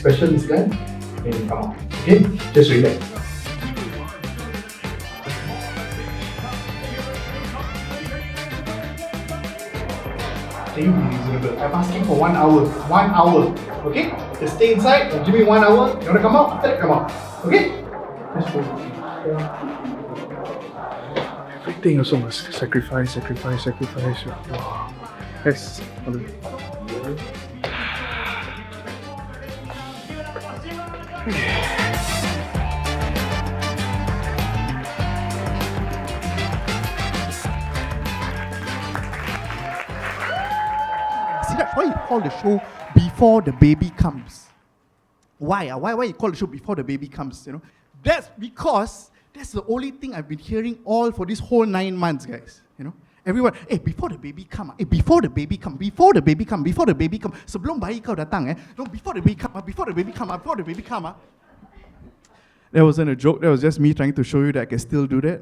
special is done, then you come out. Okay? Just relax. Can you be reasonable? I'm asking for 1 hour. 1 hour. Okay? Just stay inside and give me 1 hour. You wanna come out? After that, come out. Okay? Let's go. Everything also must sacrifice. Wow. Yes. Siraj, why you call the show Before the Baby Comes? Why? Why you call the show Before the Baby Comes? You know, that's because that's the only thing I've been hearing all for this whole 9 months, guys. You know, everyone, before the baby come, before the baby come, before the baby come, before the baby come. Sebelum bayi kau datang, no, before the baby come, before the baby come, before the baby come. That wasn't a joke. That was just me trying to show you that I can still do that,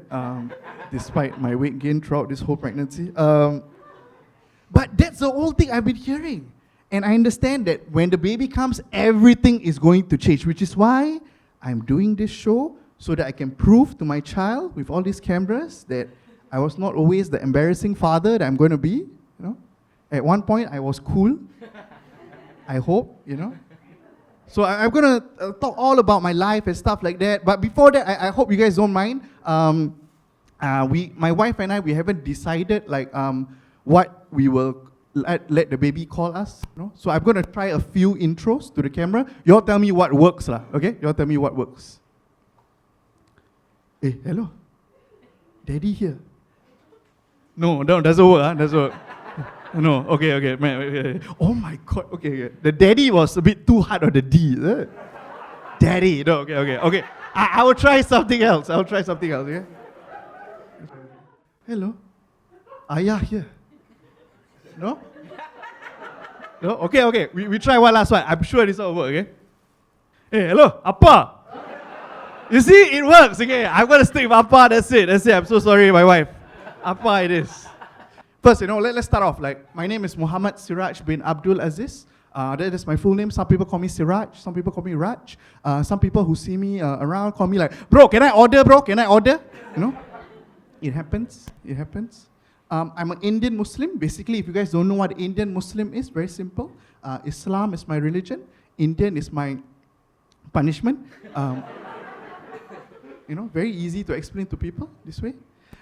despite my weight gain throughout this whole pregnancy. But that's the whole thing I've been hearing. And I understand that when the baby comes, everything is going to change, which is why I'm doing this show, so that I can prove to my child with all these cameras that I was not always the embarrassing father that I'm going to be. You know, at one point I was cool. I hope, you know. So I'm going to talk all about my life and stuff like that. But before that, I hope you guys don't mind. My wife and I, we haven't decided like what we will let the baby call us. You know? So I'm going to try a few intros to the camera. You all tell me what works, okay? You all tell me what works. Hey, hello. Daddy here. No, doesn't work. Doesn't work. No, okay. Oh my God, okay. The daddy was a bit too hard on the D. Daddy, no, okay. I will try something else. Okay? Hello. Ayah here. No? No? Okay. We try one last one. I'm sure this will work, okay? Hey, hello, Appa. You see, it works, okay? I'm going to stick with Appa, that's it. I'm so sorry, my wife. Appa it is. First, let's start off. Like, my name is Muhammad Siraj bin Abdul Aziz. That is my full name. Some people call me Siraj. Some people call me Raj. Some people who see me around call me like, bro, can I order? You know? It happens. I'm an Indian Muslim. Basically, if you guys don't know what Indian Muslim is, very simple. Islam is my religion. Indian is my punishment. Very easy to explain to people this way.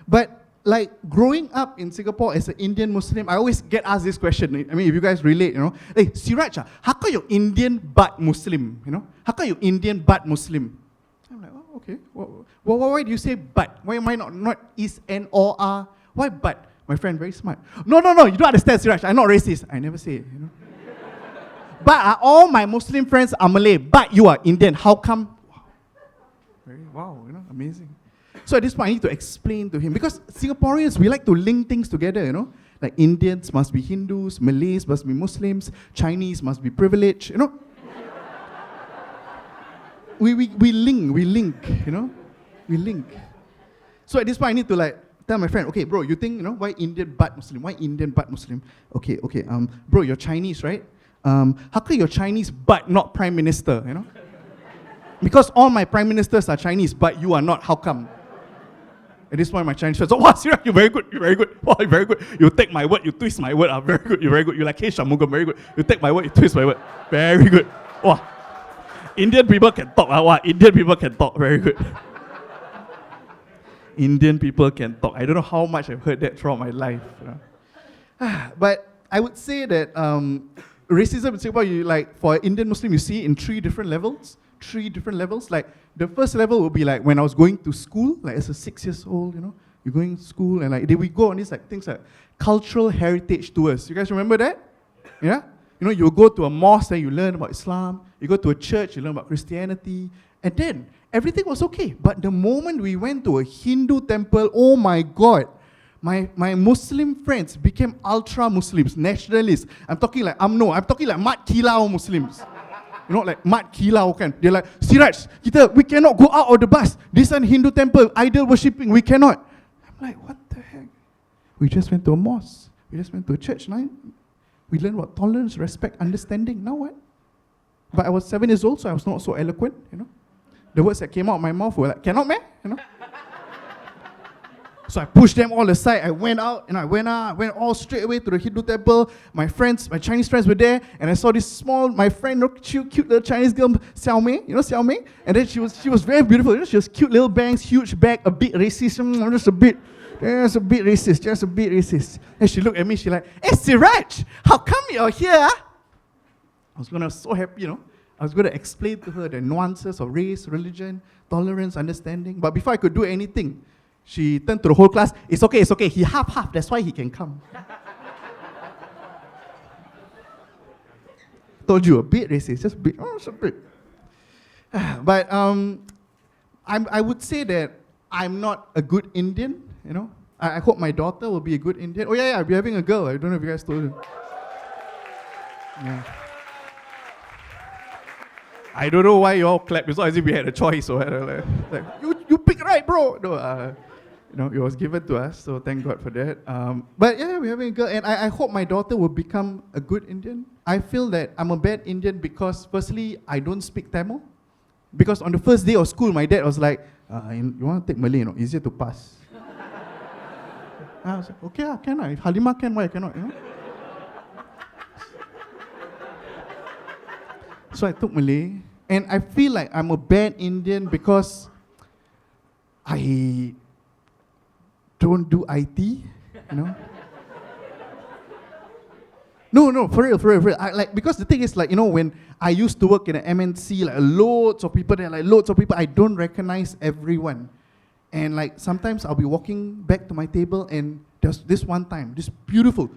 But like growing up in Singapore as an Indian Muslim, I always get asked this question. I mean, if you guys relate, hey, Siraj, how come you're Indian but Muslim? How come you're Indian but Muslim? I'm like, oh, okay. Well, why do you say but? Why am I not is N or R? Why but? My friend, very smart. No, you don't understand, Siraj. I'm not racist. I never say it, But all my Muslim friends are Malay, but you are Indian. How come? Wow, amazing. So at this point, I need to explain to him, because Singaporeans, we like to link things together, Like Indians must be Hindus, Malays must be Muslims, Chinese must be privileged, We link, We link. So at this point, I need to tell my friend, okay, bro, you think, why Indian but Muslim? Why Indian but Muslim? Okay, bro, you're Chinese, right? How come you're Chinese but not prime minister, Because all my prime ministers are Chinese, but you are not. How come? At this point, my Chinese friends, wow, Siraj, you're very good. Wow, you're very good. You take my word, you twist my word. You're very good. You're like, hey, Shamugam, very good. You take my word, you twist my word. Very good. Wow. Indian people can talk. Wow, Indian people can talk. Very good. Indian people can talk. I don't know how much I've heard that throughout my life. But I would say that racism in Singapore, for Indian Muslim, you see it in three different levels. Like, the first level would be like when I was going to school, like as a 6 years old, you're going to school, and we go on these things like cultural heritage tours. You guys remember that? Yeah? You go to a mosque and you learn about Islam. You go to a church, you learn about Christianity. And then everything was okay. But the moment we went to a Hindu temple, oh my God, my Muslim friends became ultra Muslims, nationalists. I'm talking like UMNO. I'm talking like Mat Kilau Muslims. Like Mat Kilau kan. They're like, Siraj, we cannot go out of the bus. This is a Hindu temple, idol worshipping, we cannot. I'm like, what the heck? We just went to a mosque. We just went to a church. We learned about tolerance, respect, understanding. Now what? But I was 7 years old, so I was not so eloquent, The words that came out of my mouth were like, cannot, man, So I pushed them all aside. I went out, I went all straight away to the Hindu temple. My Chinese friends were there, and I saw this my friend, cute little Chinese girl, Xiao Mei, Xiao Mei? And then she was very beautiful, she was cute little bangs, huge bag, a bit racist, just a bit racist. And she looked at me, she like, hey Siraj, how come you're here? I was so happy, I was going to explain to her the nuances of race, religion, tolerance, understanding. But before I could do anything, she turned to the whole class, it's okay, he half, that's why he can come. Told you, a bit racist, just a bit, just a bit. But I would say that I'm not a good Indian, I hope my daughter will be a good Indian. Oh yeah, I'll be having a girl, I don't know if you guys told her. Yeah. I don't know why you all clap, it's not as if we had a choice or like you pick right, bro. No, it was given to us, so thank God for that. But yeah, we're having a girl, and I hope my daughter will become a good Indian. I feel that I'm a bad Indian because, firstly, I don't speak Tamil. Because on the first day of school, my dad was like, you want to take Malay, easier to pass. I was like, okay, can I? If Halima can, why I cannot, So I took Malay, and I feel like I'm a bad Indian because I don't do IT, No, for real. Because the thing is, when I used to work in an MNC, loads of people there, I don't recognize everyone. And sometimes I'll be walking back to my table, and there's this one time, this beautiful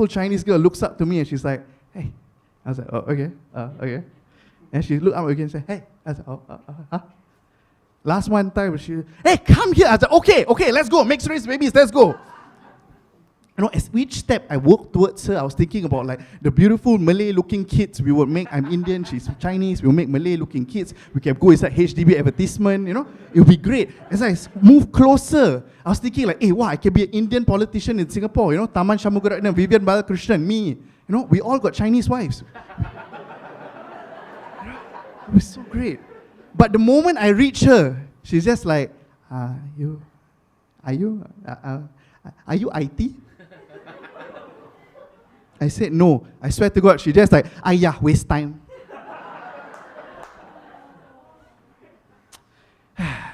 Chinese girl looks up to me and she's like, hey. I was like, oh, okay. And she looked up again and said, hey. I was like, huh? Last one time, she, hey, come here. I was like, okay, let's go. Mixed race babies, let's go. As each step I walked towards her, I was thinking about the beautiful Malay-looking kids we would make. I'm Indian, she's Chinese. We'll make Malay-looking kids. We can go inside HDB advertisement. It would be great. As I moved closer, I was thinking hey, wow, I can be an Indian politician in Singapore. Taman Shanmugaratnam, Vivian Balakrishnan, me. We all got Chinese wives. It was so great. But the moment I reach her, she's just like, are you IT? I said, no. I swear to God, she just like, yeah, waste time.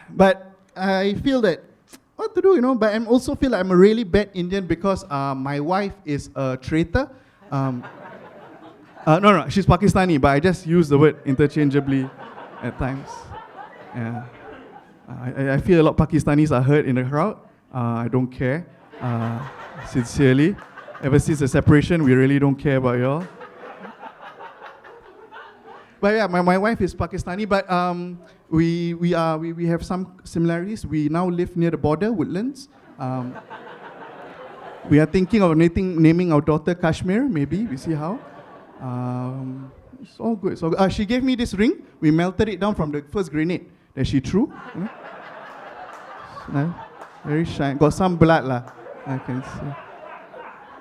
But I feel that, what to do, but I also feel like I'm a really bad Indian because my wife is a traitor. No, she's Pakistani, but I just use the word interchangeably at times. Yeah. I feel a lot of Pakistanis are hurt in the crowd. I don't care. Sincerely. Ever since the separation, we really don't care about y'all. But yeah, my wife is Pakistani, but we have some similarities. We now live near the border, Woodlands. We are thinking of naming our daughter Kashmir, maybe. We see how. It's all good. So she gave me this ring. We melted it down from the first grenade that she threw. Very shiny. Got some blood lah. I can see.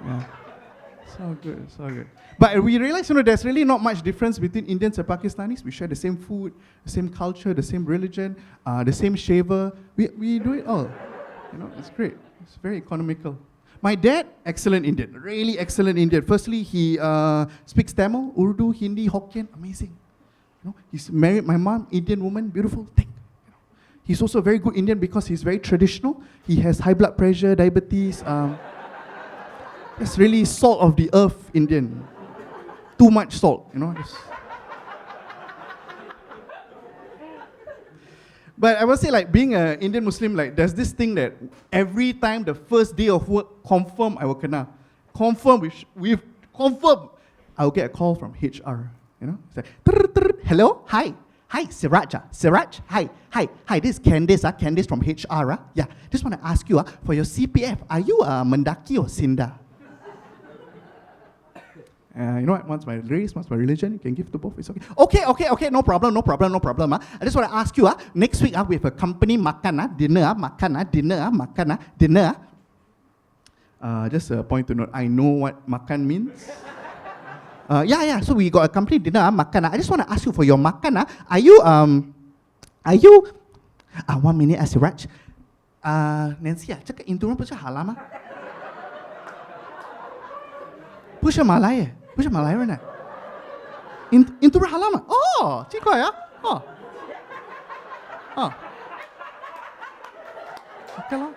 Yeah. So good. But we realize, there's really not much difference between Indians and Pakistanis. We share the same food, the same culture, the same religion, the same shaver. We do it all. It's great. It's very economical. My dad, excellent Indian, really excellent Indian. Firstly, he speaks Tamil, Urdu, Hindi, Hokkien, amazing. He's married my mom, Indian woman, beautiful thing. He's also a very good Indian because he's very traditional. He has high blood pressure, diabetes. It's really salt of the earth Indian. Too much salt, just. But I would say, being an Indian Muslim, there's this thing that every time the first day of work, confirm I will kena. Confirm, I will get a call from HR. It's like, hello, hi, Siraj, hi, this is Candice, Candice from HR, yeah, just want to ask you, for your CPF, are you Mendaki or Sinda? You know what? Once my race, once my religion, you can give to both. It's okay. Okay. No problem. I just want to ask you, next week we have a company makan, dinner. Just a point to note, I know what makan means. Yeah. So we got a company dinner, makan. I just want to ask you for your makan. Are you, 1 minute, Siraj. Nancy, 这个印度人不是好了吗？不是马来耶，不是马来人呢。印度人好了吗？哦，奇怪啊，哦。Okay 咯。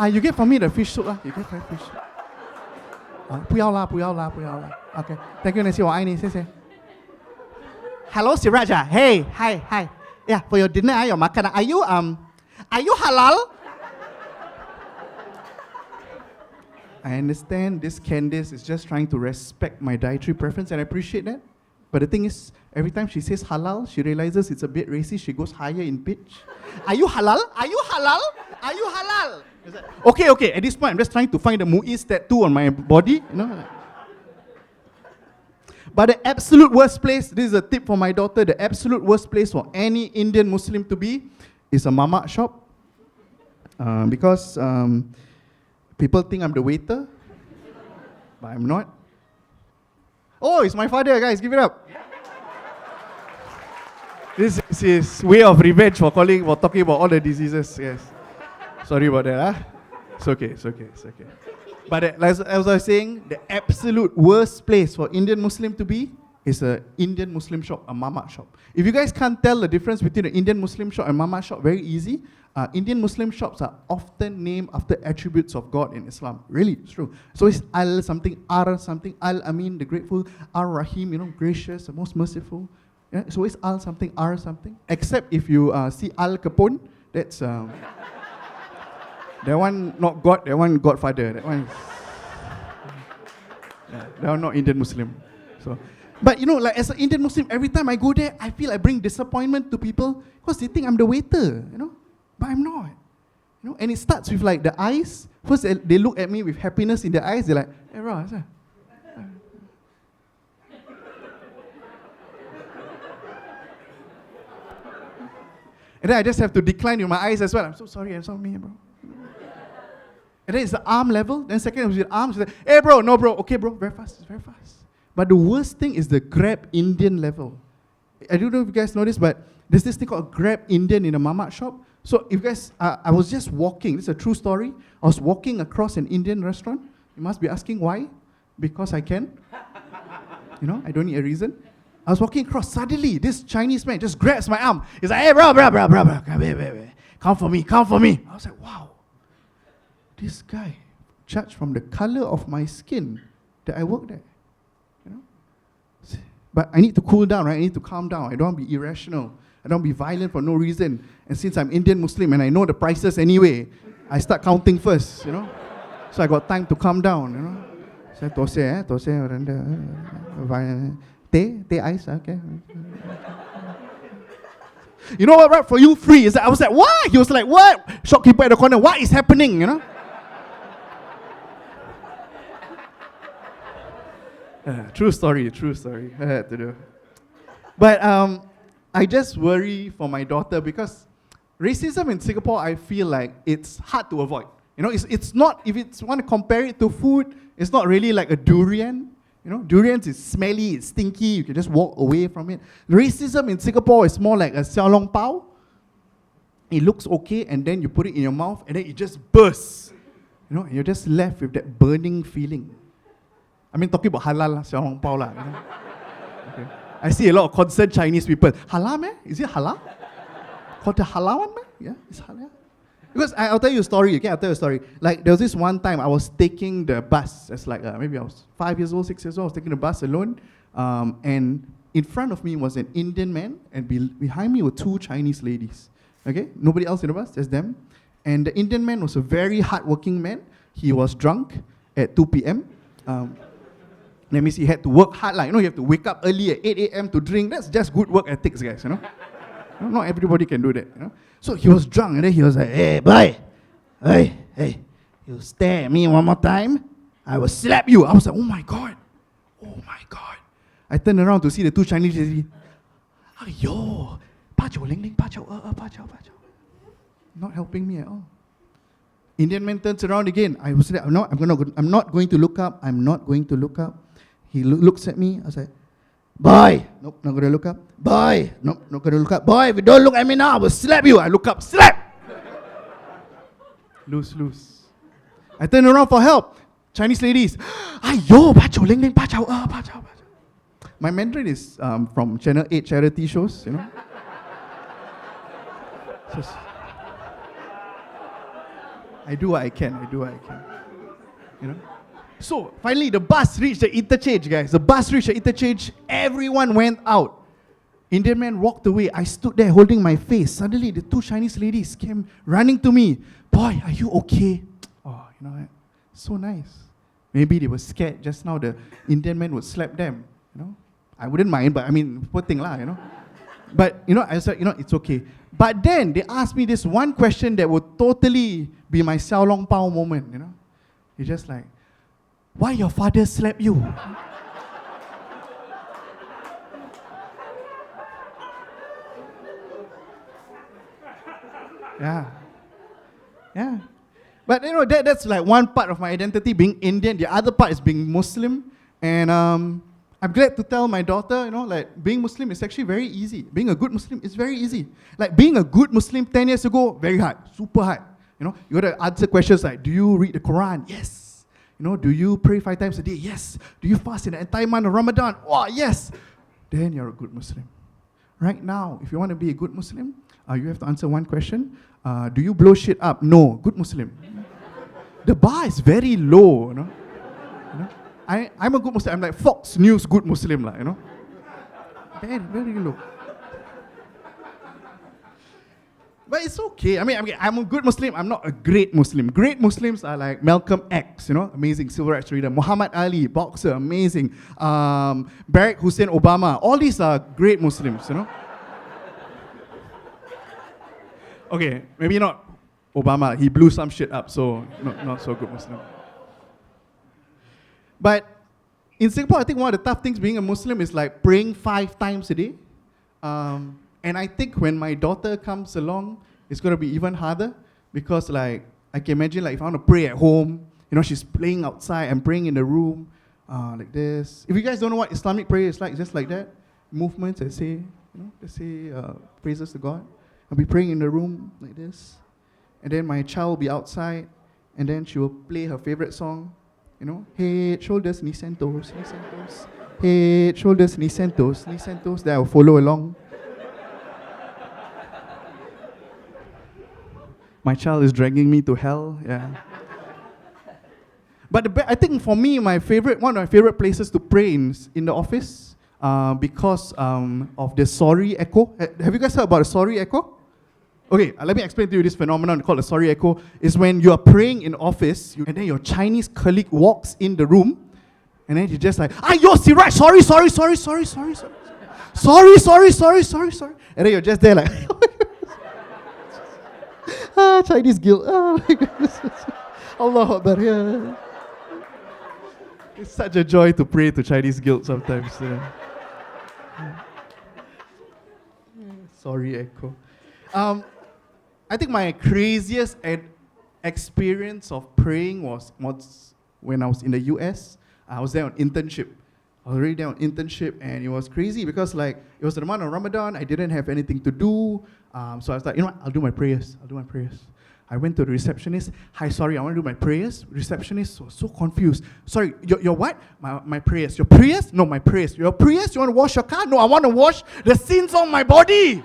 you get for me the fish soup 啦 ，you get fish soup。不要啦。Okay, thank you Nancy， 我爱你，谢谢。Hello Siraj, hey, hi. Yeah, for your dinner, your makan. Are you halal? I understand this Candice is just trying to respect my dietary preference, and I appreciate that. But the thing is, every time she says halal, she realizes it's a bit racist. She goes higher in pitch. Are you halal? Are you halal? Okay. At this point, I'm just trying to find the Muiz tattoo on my body. But the absolute worst place, this is a tip for my daughter, the absolute worst place for any Indian Muslim to be is a mamak shop. Because people think I'm the waiter, but I'm not. Oh, it's my father, guys, give it up. This is his way of revenge for talking about all the diseases, yes. Sorry about that, It's okay. But as I was saying, the absolute worst place for Indian Muslim to be is an Indian Muslim shop, a mamak shop. If you guys can't tell the difference between an Indian Muslim shop and mamak shop, very easy. Indian Muslim shops are often named after attributes of God in Islam. Really, it's true. So it's Al something, Ar something, Al Amin, the grateful, Ar Rahim, gracious, the most merciful. Yeah, so it's Al something, Ar something. Except if you see Al Capone, that's that one not God, that one Godfather. That one they are not Indian Muslim. So, but like as an Indian Muslim, every time I go there, I feel I bring disappointment to people because they think I'm the waiter, but I'm not. And it starts with like the eyes. First, they look at me with happiness in their eyes. They're like, "Hey, Ross." And then I just have to decline with my eyes as well. I'm so sorry, bro. And then it's the arm level. Then second, with the arms, like, "Hey, bro, no, bro. Okay, bro, very fast. But the worst thing is the Grab Indian level. I don't know if you guys know this, but there's this thing called Grab Indian in a mamak shop. So if you guys, I was just walking. This is a true story. I was walking across an Indian restaurant. You must be asking why? Because I can. I don't need a reason. I was walking across. Suddenly, this Chinese man just grabs my arm. He's like, "Hey, bro, come for me. I was like, wow. This guy, judged from the color of my skin, that I work there. But I need to cool down, right? I need to calm down. I don't want to be irrational. I don't want to be violent for no reason. And since I'm Indian Muslim and I know the prices anyway, I start counting first, So I got time to calm down, So tose, teh ice, okay. You know what, right? For you, free. I was like, what? He was like, what? Shopkeeper at the corner, what is happening, True story. I had to do. But I just worry for my daughter because racism in Singapore, I feel like it's hard to avoid. It's not, if it's want to compare it to food, it's not really like a durian. Durians is smelly, it's stinky, you can just walk away from it. Racism in Singapore is more like a xiao long pao. It looks okay, and then you put it in your mouth, and then it just bursts. And you're just left with that burning feeling. I mean, talking about halal, xiao long pao lah. Okay. I see a lot of concerned Chinese people. Halal, man? Is it halal? Called the halal one, man? Yeah, it's halal. Because I'll tell you a story, okay? Like, there was this one time I was taking the bus. It's like, maybe I was 5 years old, 6 years old. I was taking the bus alone. And in front of me was an Indian man, and behind me were 2 Chinese ladies. Okay? Nobody else in the bus, just them. And the Indian man was a very hardworking man. He was drunk at 2 p.m. That means he had to work hard. You have to wake up early at 8 a.m. to drink. That's just good work ethics, guys, Not everybody can do that, So he was drunk, and then he was like, "Hey, boy, hey, you stare at me one more time, I will slap you." I was like, oh my God. I turned around to see the 2 Chinese ladies. Aiyo, 8900 8900. Not helping me at all. Indian man turns around again. I was like, I'm not going to look up. He looks at me. I was like, boy, nope, not gonna look up. Boy, nope, not gonna look up. Boy, if you don't look at me now, I will slap you. I look up, slap. Lose. I turn around for help. Chinese ladies, ayo, pachow, ling ling, pachow, pachow. My Mandarin is from Channel 8 charity shows, you know. I do what I can, you know. So, finally the bus reached the interchange, guys. The bus reached the interchange, everyone went out. Indian man walked away. I stood there holding my face. Suddenly, the two Chinese ladies came running to me. Boy, are you okay? Oh, you know, so nice. Maybe they were scared just now the Indian man would slap them, you know. I wouldn't mind, but I mean, poor thing lah, you know. But, you know, I said, you know, it's okay. But then they asked me this one question that would totally be my Xiao Long Pao moment, you know. It's just like, why your father slap you? Yeah. But you know, that's like one part of my identity, being Indian. The other part is being Muslim. And I'm glad to tell my daughter, you know, like being Muslim is actually very easy. Being a good Muslim is very easy. Like being a good Muslim 10 years ago, very hard, super hard. You know, you got to answer questions like, do you read the Quran? Yes. You know, do you pray 5 times a day? Yes. Do you fast in the entire month of Ramadan? Oh, yes. Then you're a good Muslim. Right now, if you want to be a good Muslim, you have to answer one question. Do you blow shit up? No. Good Muslim. The bar is very low, you know. I'm a good Muslim. I'm like Fox News good Muslim, you know. Very, very low. But it's okay. I mean, I'm a good Muslim. I'm not a great Muslim. Great Muslims are like Malcolm X, you know, amazing civil rights leader. Muhammad Ali, boxer, amazing. Barack Hussein Obama. All these are great Muslims, you know. Okay, maybe not Obama. He blew some shit up, so not so good Muslim. But in Singapore, I think one of the tough things being a Muslim is like praying 5 times a day. And I think when my daughter comes along, it's going to be even harder because like I can imagine like if I want to pray at home, you know, she's playing outside and praying in the room like this. If you guys don't know what Islamic prayer is like, it's just like that. Movements that say, you know, they say praises to God. I'll be praying in the room like this. And then my child will be outside and then she will play her favorite song. You know, head, shoulders, knees and toes, knees and toes. Head, shoulders, knees and toes, knees and toes. Then I'll follow along. My child is dragging me to hell, yeah. But I think for me, one of my favorite places to pray in the office because of the sorry echo. Have you guys heard about the sorry echo? Okay, let me explain to you this phenomenon called the sorry echo. Is when you are praying in office and then your Chinese colleague walks in the room and then he's just like, yo, Siraj, sorry. And then you're just there like, Chinese guilt. Oh my goodness. Allah Akbar. Yeah. It's such a joy to pray to Chinese guilt sometimes. Sorry, echo. I think my craziest experience of praying was when I was in the US. I was there on internship. I was already there on internship, and it was crazy because like it was the month of Ramadan. I didn't have anything to do, so I was like, you know what? I'll do my prayers. I went to the receptionist. Hi, sorry, I want to do my prayers. Receptionist was so confused. Sorry, your what? My prayers. Your prayers? No, my prayers. Your prayers? You want to wash your car? No, I want to wash the sins on my body.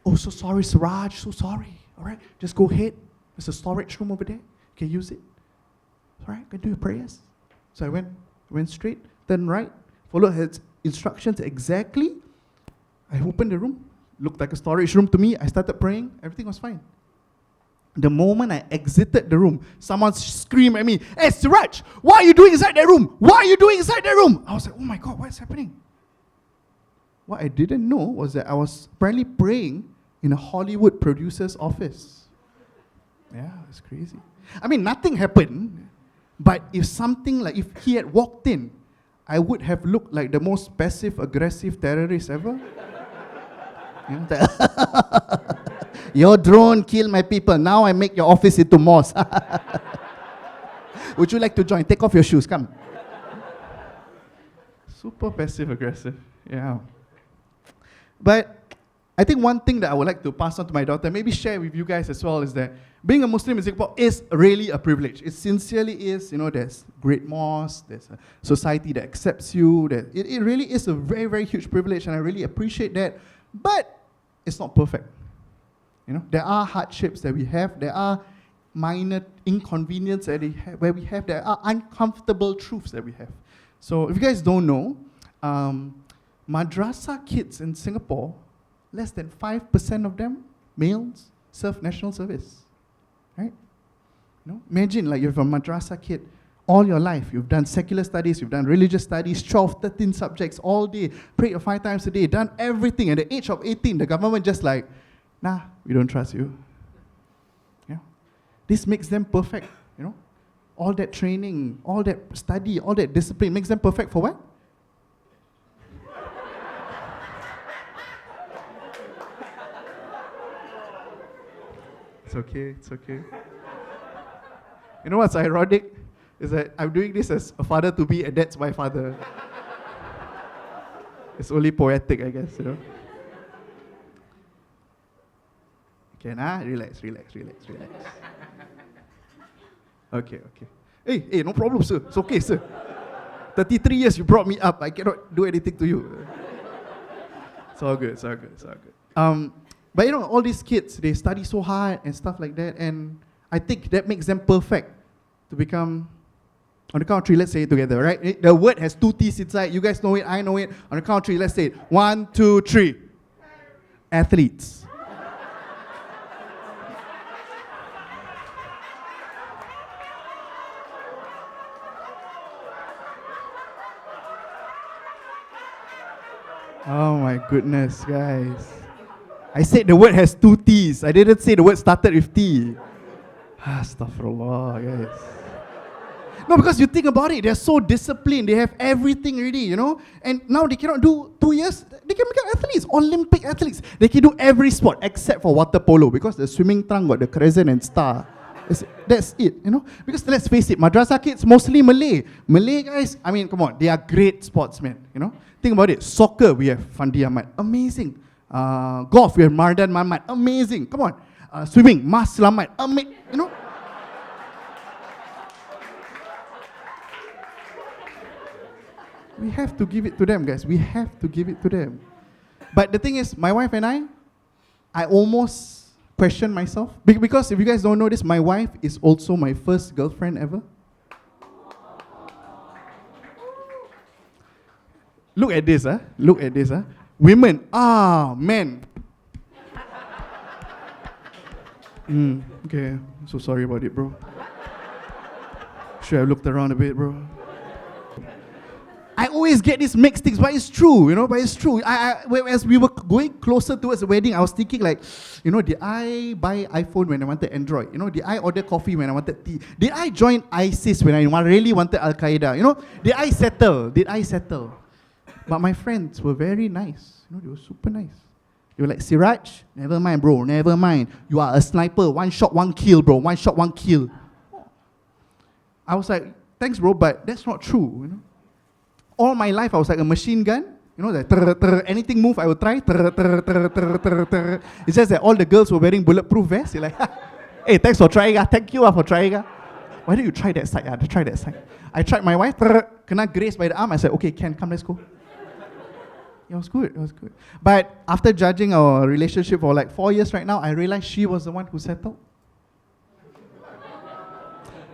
Oh, so sorry, Siraj. So sorry. All right, just go ahead. There's a storage room over there. You can use it. All right, go do your prayers. So I went straight, turned right, followed his instructions exactly. I opened the room. Looked like a storage room to me. I started praying. Everything was fine. The moment I exited the room, someone screamed at me, "Hey, Siraj, what are you doing inside that room? What are you doing inside that room?" I was like, oh my God, what's happening? What I didn't know was that I was apparently praying in a Hollywood producer's office. Yeah, it's crazy. I mean, nothing happened, but if he had walked in, I would have looked like the most passive-aggressive terrorist ever. You know, your drone killed my people. Now I make your office into mosque. Would you like to join? Take off your shoes, come. Super passive aggressive, yeah. But I think one thing that I would like to pass on to my daughter, maybe share with you guys as well, is that being a Muslim in Singapore is really a privilege. It sincerely is. There's great mosques, there's a society that accepts you. It really is a very, very huge privilege, and I really appreciate that. But it's not perfect. There are hardships that we have. There are minor inconveniences where we have. There are uncomfortable truths that we have. So if you guys don't know, madrasah kids in Singapore, less than 5% of them, males, serve national service. Right? Imagine like you're a madrasah kid, all your life, you've done secular studies, you've done religious studies, 12, 13 subjects all day, prayed 5 times a day, done everything. At the age of 18, the government just like, nah, we don't trust you. This makes them perfect, All that training, all that study, all that discipline makes them perfect for what? It's okay, it's okay. You know what's ironic? Is that I'm doing this as a father-to-be, and that's my father. It's only poetic, I guess, Okay, relax. Okay. Hey, no problem, sir. It's okay, sir. 33 years you brought me up. I cannot do anything to you. It's all good. But all these kids, they study so hard and stuff like that, and I think that makes them perfect to become, on the count of 3, let's say it together, right? The word has 2 T's inside. You guys know it, I know it. On the count of 3, let's say it. 1, 2, 3. Athletes. Oh my goodness, guys. I said the word has 2 T's. I didn't say the word started with T. Astaghfirullah, guys. No, because you think about it, they're so disciplined. They have everything already, And now they cannot do 2 years. They can become athletes, Olympic athletes. They can do every sport except for water polo, because the swimming trunk got the crescent and star. That's it, Because let's face it, madrasah kids mostly Malay. Malay guys, I mean, come on, they are great sportsmen, Think about it. Soccer, we have Fandi Ahmad, amazing. Golf, we have Mardan Mahmad, amazing. Come on. Swimming, Mas Slamat, amazing. We have to give it to them, guys. We have to give it to them. But the thing is, my wife and I almost question myself. Because if you guys don't know this, my wife is also my first girlfriend ever. Look at this, Women, men. Okay, I'm so sorry about it, bro. Should have looked around a bit, bro. I always get these mixed things, but it's true, But it's true. As we were going closer towards the wedding, I was thinking like, did I buy iPhone when I wanted Android? Did I order coffee when I wanted tea? Did I join ISIS when I really wanted Al Qaeda? Did I settle? But my friends were very nice. They were super nice. They were like, Siraj, never mind, bro, never mind. You are a sniper. 1 shot, 1 kill, bro. 1 shot, 1 kill. I was like, thanks, bro, but that's not true. All my life, I was like a machine gun. Like anything move, I would try. It's just that all the girls were wearing bulletproof vests. You're like, hey, thanks for trying. Thank you for trying. Why don't you try that side? Try that side. I tried my wife. Kena grace by the arm. I said, okay, Ken, come, let's go. It was good. But after judging our relationship for like 4 years right now, I realized she was the one who settled.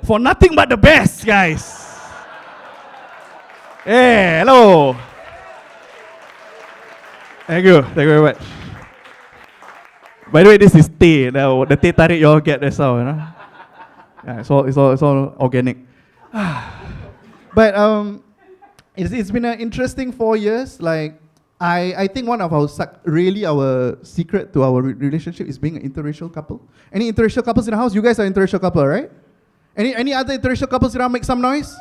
For nothing but the best, guys. Hey, hello. Thank you very much. By the way, this is tea. The tea tarik you all get, that's all, Yeah, it's all organic. But it's been an interesting 4 years. Like, I think one of our secret to our relationship is being an interracial couple. Any interracial couples in the house? You guys are interracial couple, right? Any other interracial couples around? Make some noise.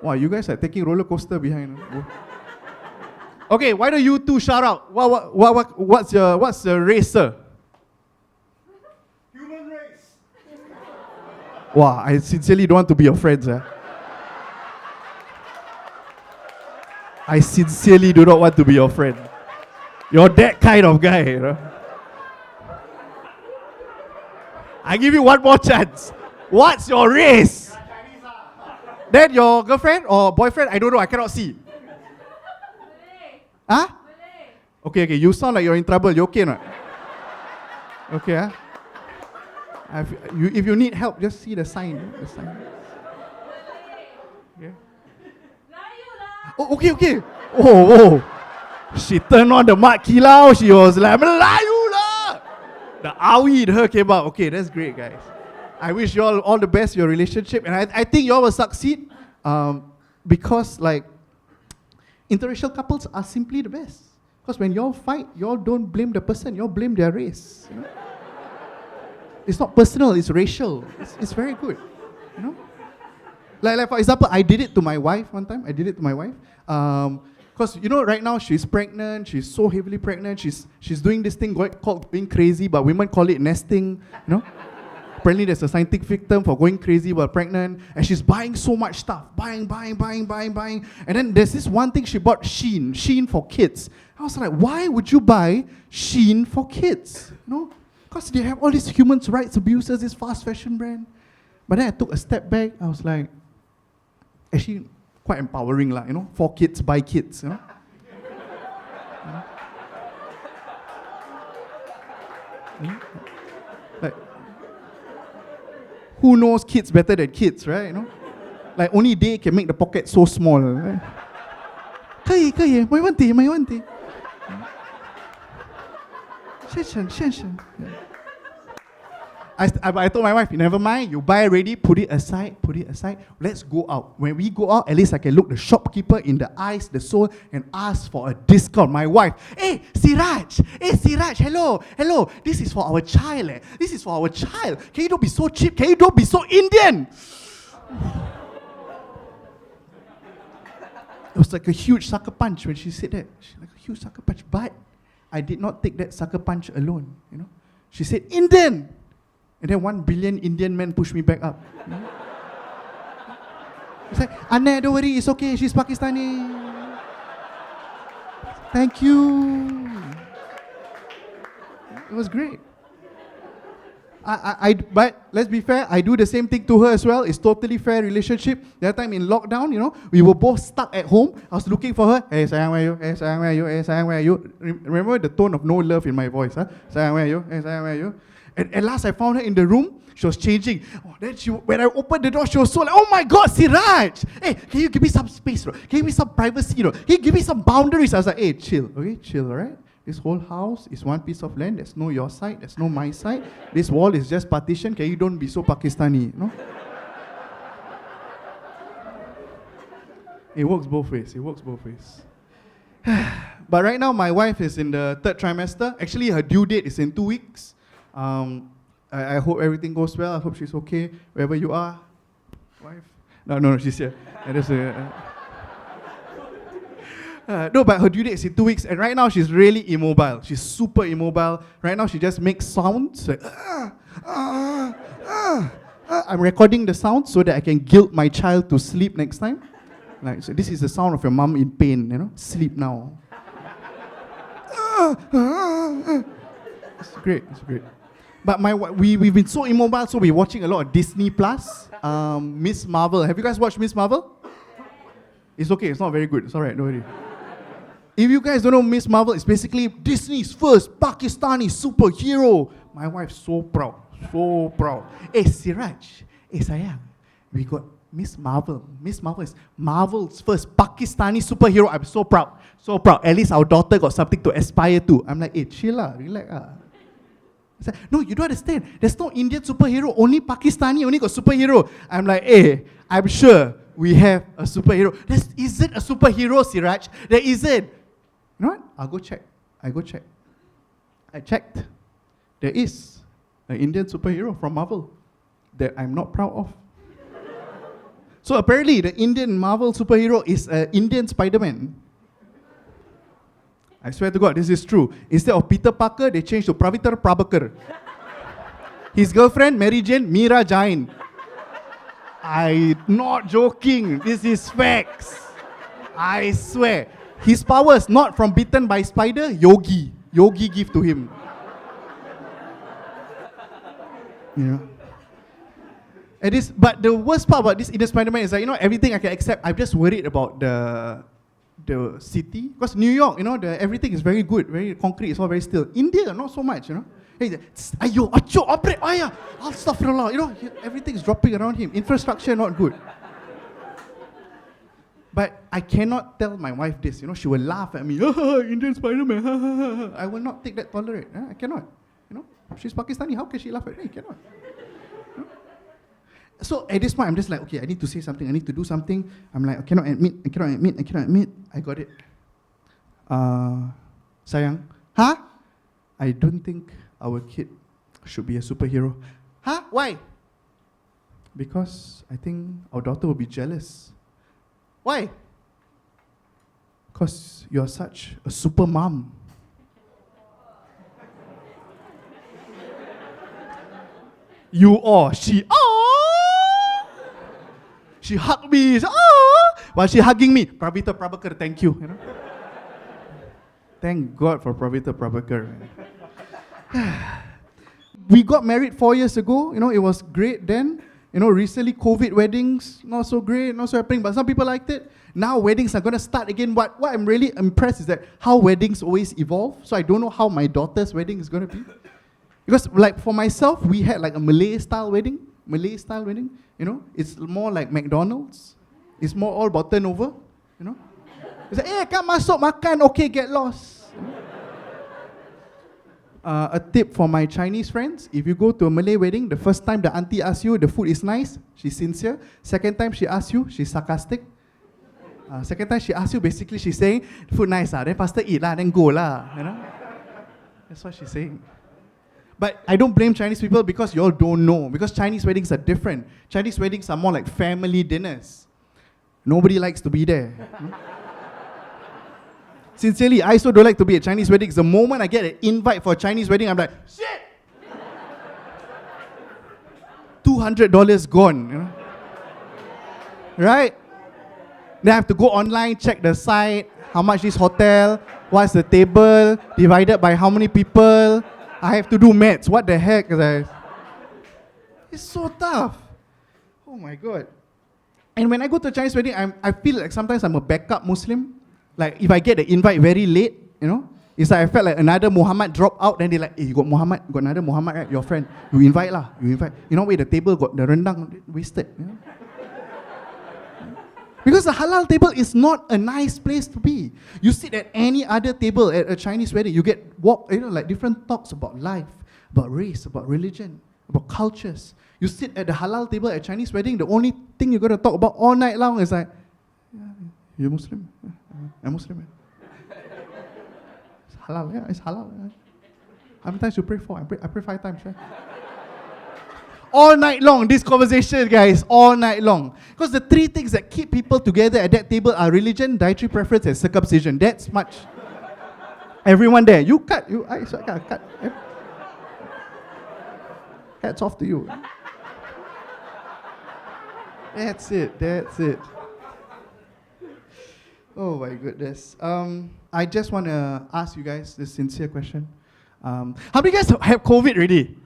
Wow, you guys are taking roller coaster behind. Okay, why don't you two shout out? What's the race, sir? Human race. Wow, I sincerely don't want to be your friends. I sincerely do not want to be your friend. You're that kind of guy, you know. I give you one more chance. What's your race? Then your girlfriend or boyfriend? I don't know, I cannot see. Huh? Okay, you sound like you're in trouble. You okay or not? Okay, huh? If you need help, just see the sign. Okay. Oh, okay. Oh. She turned on the mat kilau. She was like, Melayu lah. The awi in her came out. Okay, that's great, guys. I wish you all the best in your relationship, and I think you all will succeed because like interracial couples are simply the best. Because when you all fight, you all don't blame the person, you all blame their race. You know? It's not personal, it's racial. It's very good. You know? Like for example, I did it to my wife one time. Because you know, right now she's pregnant. She's so heavily pregnant. She's doing this thing called going crazy, but women call it nesting. You know, apparently there's a scientific term for going crazy while pregnant. And she's buying so much stuff, buying. And then there's this one thing she bought, Shein for kids. I was like, why would you buy Shein for kids? You know, because they have all these human rights abuses, this fast fashion brand. But then I took a step back. I was like, actually, quite empowering, you know, for kids, by kids, you know. Like, who knows kids better than kids, right? You know, like only they can make the pocket so small. Right? 可以，没问题。谢谢。I told my wife, never mind, you buy already, put it aside, let's go out. When we go out, at least I can look the shopkeeper in the eyes, the soul, and ask for a discount. My wife, hey Siraj, hello, this is for our child, Can you don't be so cheap? Can you don't be so Indian? It was like a huge sucker punch when she said that. Like a huge sucker punch, but I did not take that sucker punch alone, you know. She said, Indian! And then 1 billion Indian men pushed me back up. You know? It's like, Anna, don't worry, it's okay, she's Pakistani. Thank you. It was great. But let's be fair, I do the same thing to her as well. It's totally fair relationship. That time in lockdown, you know, we were both stuck at home. I was looking for her. Hey, sayang, where are you? Hey, sayang, where are you? Hey, sayang, where are you? Remember the tone of no love in my voice, huh? Sayang, where are you? Hey, sayang, where are you? And at last I found her in the room. She was changing. Oh, then when I opened the door, she was so like, oh my God, Siraj! Hey, can you give me some space, bro? Can you give me some privacy, bro? Can you give me some boundaries? I was like, hey, chill, okay? Chill, all right? This whole house is one piece of land. There's no your side. There's no my side. This wall is just partition. Can you don't be so Pakistani, no? It works both ways. But right now, my wife is in the 3rd trimester. Actually, her due date is in 2 weeks. I hope everything goes well. I hope she's okay wherever you are. Wife? No, she's here. No, but her due date is in 2 weeks, and right now she's really immobile. She's super immobile. Right now she just makes sounds like, I'm recording the sound so that I can guilt my child to sleep next time. Like, so this is the sound of your mom in pain, you know? Sleep now. It's great. But we've been so immobile, so we're watching a lot of Disney Plus. Miss Marvel. Have you guys watched Miss Marvel? It's okay, it's not very good. It's alright, don't worry. If you guys don't know Miss Marvel, it's basically Disney's first Pakistani superhero. My wife's so proud. Hey, Siraj. Hey, sayang. We got Miss Marvel. Miss Marvel is Marvel's first Pakistani superhero. I'm so proud. At least our daughter got something to aspire to. I'm like, hey, chill lah, relax lah. Like, no, you don't understand. There's no Indian superhero. Only Pakistani only got superhero. I'm like, hey, I'm sure we have a superhero. There isn't a superhero, Siraj. There isn't. You know what? I'll go check. I checked. There is an Indian superhero from Marvel that I'm not proud of. So apparently the Indian Marvel superhero is an Indian Spider-Man. I swear to God, this is true. Instead of Peter Parker, they changed to Pravitar Prabhakar. His girlfriend, Mary Jane, Meera Jain. I not joking. This is facts. I swear. His powers not from bitten by spider, Yogi. Yogi give to him. You know. But the worst part about this inner Spider-Man is that, everything I can accept. I'm just worried about the city. Because New York, everything is very good, very concrete, it's all very still. India, not so much, Hey, ayo, acho, operate, ayah, astaghfirullah, everything is dropping around him. Infrastructure not good. But I cannot tell my wife this, she will laugh at me, Indian Spider-Man, I will not take that tolerate. I cannot, She's Pakistani, how can she laugh at me? Cannot. So at this point, I'm just like, okay, I need to say something, I need to do something. I'm like, I cannot admit. I got it. Sayang, huh? I don't think our kid should be a superhero. Huh? Why? Because I think our daughter will be jealous. Why? Because you're such a super mom. You or she, she hugged me, while she hugging me, Pravita Prabhakar, thank you. Thank God for Pravita Prabhakar. We got married 4 years ago, it was great then. Recently COVID weddings, not so great, not so happening, but some people liked it. Now weddings are going to start again. What I'm really impressed is that how weddings always evolve. So I don't know how my daughter's wedding is going to be. Because like for myself, we had like a Malay style wedding. It's more like McDonald's. It's more all about turnover, It's like, come masuk makan, okay, get lost. A tip for my Chinese friends, if you go to a Malay wedding, the first time the auntie asks you, the food is nice, she's sincere. Second time she asks you, she's sarcastic. Second time she asks you, basically she's saying, food nice, then faster eat, then go. That's what she's saying. But I don't blame Chinese people because you all don't know. Because Chinese weddings are different. Chinese weddings are more like family dinners. Nobody likes to be there. Sincerely, I also don't like to be at Chinese weddings. The moment I get an invite for a Chinese wedding, I'm like, shit! $200 gone. Right? Then I have to go online, check the site, how much this hotel, what's the table, divided by how many people. I have to do maths. What the heck, guys? It's so tough. Oh my God. And when I go to a Chinese wedding, I feel like sometimes I'm a backup Muslim. Like if I get the invite very late, it's like I felt like another Muhammad dropped out. Then they're like, hey, you got another Muhammad, right? Your friend. You invite. Wait, the table got the rendang wasted. Because the halal table is not a nice place to be. You sit at any other table at a Chinese wedding, you get like different talks about life, about race, about religion, about cultures. You sit at the halal table at a Chinese wedding, the only thing you're going to talk about all night long is like, you're Muslim? Yeah, I'm Muslim. It's halal, yeah, it's halal. Yeah. How many times you pray for? I pray 5 times, right? All night long, this conversation, guys, all night long. Because the 3 things that keep people together at that table are religion, dietary preference, and circumcision. That's much. Everyone there, you cut. I cut. Hats off to you. That's it. Oh my goodness. I just want to ask you guys this sincere question. How many of you guys have COVID already?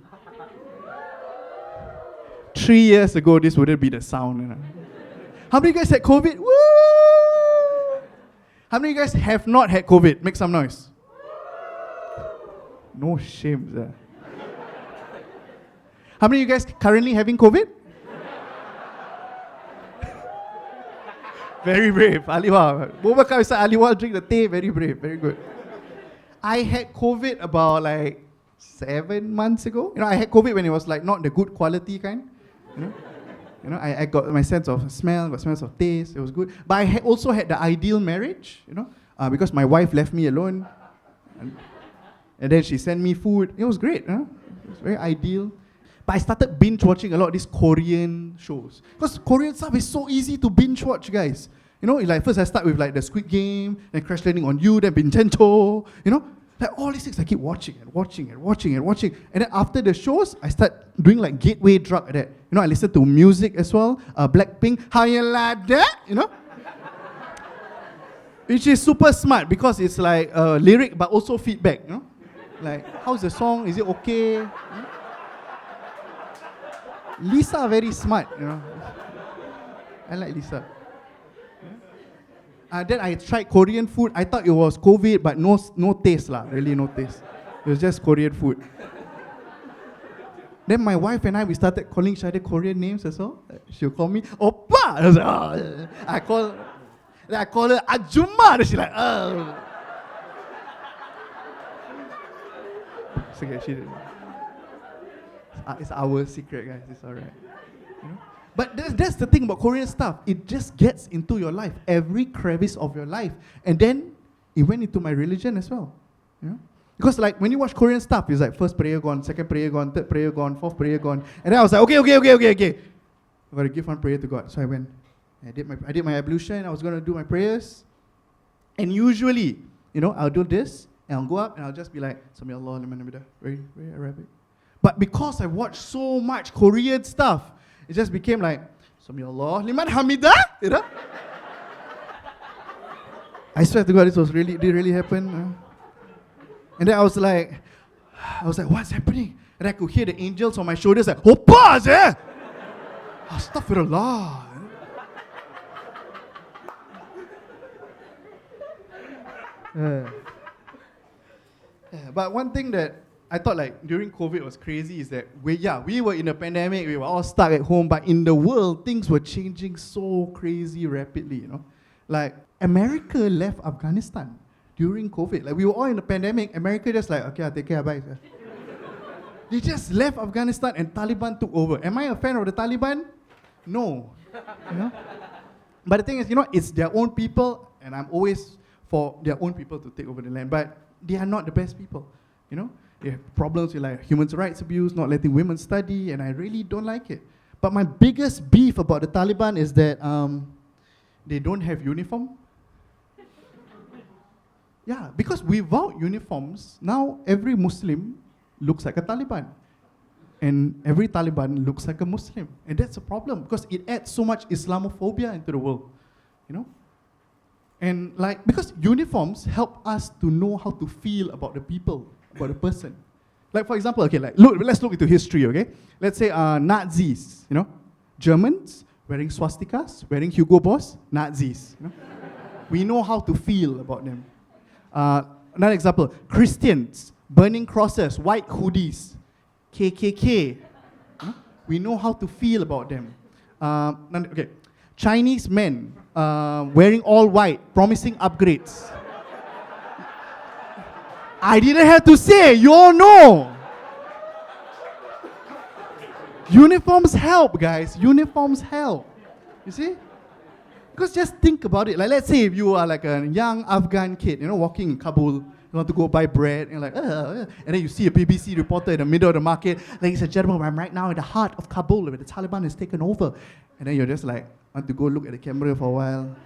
3 years ago, this wouldn't be the sound. How many of you guys had COVID? Woo! How many of you guys have not had COVID? Make some noise. No shame, sir. How many of you guys currently having COVID? Very brave, Aliwal. Bobakar is Aliwal, drink the tea, very brave, very good. I had COVID about like 7 months ago. I had COVID when it was like not the good quality kind. I got my sense of smell, got sense of taste, it was good. But I also had the ideal marriage, because my wife left me alone. And then she sent me food. It was great, It was very ideal. But I started binge watching a lot of these Korean shows. Because Korean stuff is so easy to binge watch, guys. Like first I start with like the Squid Game, then Crash Landing on You, then Vincenzo, Like all these things, I keep watching and watching and watching and watching. And then after the shows, I start doing like gateway drug like that. You know, I listen to music as well. Blackpink, how you like that? You know? Which is super smart because it's like lyric but also feedback, you know? Like, how's the song? Is it okay? You know? Lisa very smart, you know. I like Lisa. Then I tried Korean food. I thought it was COVID, but no taste lah. Really no taste. It was just Korean food. Then my wife and we started calling each other Korean names as well. She'll call me Oppa. I was like, oh. I call her Ajumma. Then she's like, oh. It's okay, she didn't. It's our secret, guys. It's alright. You know? But that's the thing about Korean stuff. It just gets into your life, every crevice of your life. And then it went into my religion as well. You know? Because like when you watch Korean stuff, it's like first prayer gone, second prayer gone, third prayer gone, fourth prayer gone. And then I was like, okay. I've got to give one prayer to God. So I went. I did my ablution. I was going to do my prayers. And usually, you know, I'll do this, and I'll go up, and I'll just be like, Sami Allah liman hamidah. Very, very Arabic. But because I watched so much Korean stuff, it just became like, Sami Allah liman hamidah, you know? I swear to God, it did really happen. And then I was like, what's happening? And I could hear the angels on my shoulders like, Hoppa, eh? Astaghfirullah. But one thing that I thought like during COVID was crazy is that we were in a pandemic, we were all stuck at home, but in the world, things were changing so crazy rapidly, you know? Like, America left Afghanistan during COVID. Like, we were all in a pandemic, America just like, okay, I'll take care, bye. They just left Afghanistan and Taliban took over. Am I a fan of the Taliban? No. You know? But the thing is, you know, it's their own people, and I'm always for their own people to take over the land, but they are not the best people, you know? They have problems with like human rights abuse, not letting women study, and I really don't like it. But my biggest beef about the Taliban is that they don't have uniform. Yeah, because without uniforms, now every Muslim looks like a Taliban. And every Taliban looks like a Muslim. And that's a problem, because it adds so much Islamophobia into the world, you know? And like, because uniforms help us to know how to feel about the people, about the person. Like for example, okay, like let's look into history, okay? Let's say Nazis, you know? Germans wearing swastikas, wearing Hugo Boss, Nazis. You know? We know how to feel about them. Another example, Christians burning crosses, white hoodies, KKK. We know how to feel about them. Okay, Chinese men wearing all white, promising upgrades. I didn't have to say, you all know. Uniforms help, guys. Uniforms help. You see? Because just think about it. Like, let's say if you are like a young Afghan kid, you know, walking in Kabul, you want to go buy bread, and you're like, and then you see a BBC reporter in the middle of the market, ladies and gentlemen, I'm right now in the heart of Kabul where the Taliban has taken over. And then you're just like, want to go look at the camera for a while.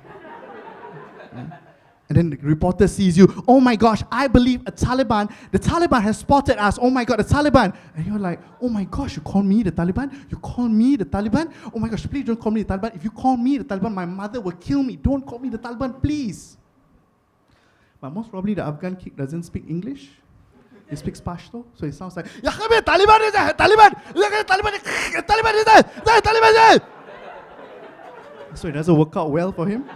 And then the reporter sees you, oh my gosh, I believe the Taliban has spotted us, oh my God, the Taliban. And you're like, oh my gosh, you call me the Taliban? You call me the Taliban? Oh my gosh, please don't call me the Taliban. If you call me the Taliban, my mother will kill me. Don't call me the Taliban, please. But most probably the Afghan kid doesn't speak English. He speaks Pashto, so it sounds like, Taliban. So it doesn't work out well for him.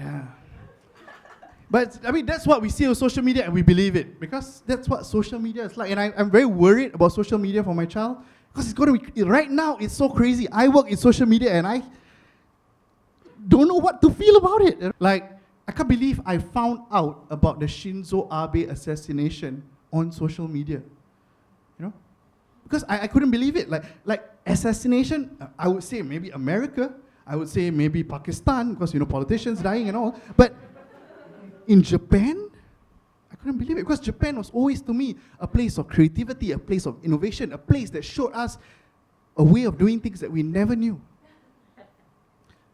Yeah. But I mean, that's what we see on social media and we believe it, because that's what social media is like. And I'm very worried about social media for my child, because it's going to be, right now it's so crazy. I work in social media and I don't know what to feel about it. Like, I can't believe I found out about the Shinzo Abe assassination on social media. You know? Because I couldn't believe it. Like assassination, I would say maybe America, I would say maybe Pakistan, because, you know, politicians dying and all. But in Japan, I couldn't believe it, because Japan was always, to me, a place of creativity, a place of innovation, a place that showed us a way of doing things that we never knew.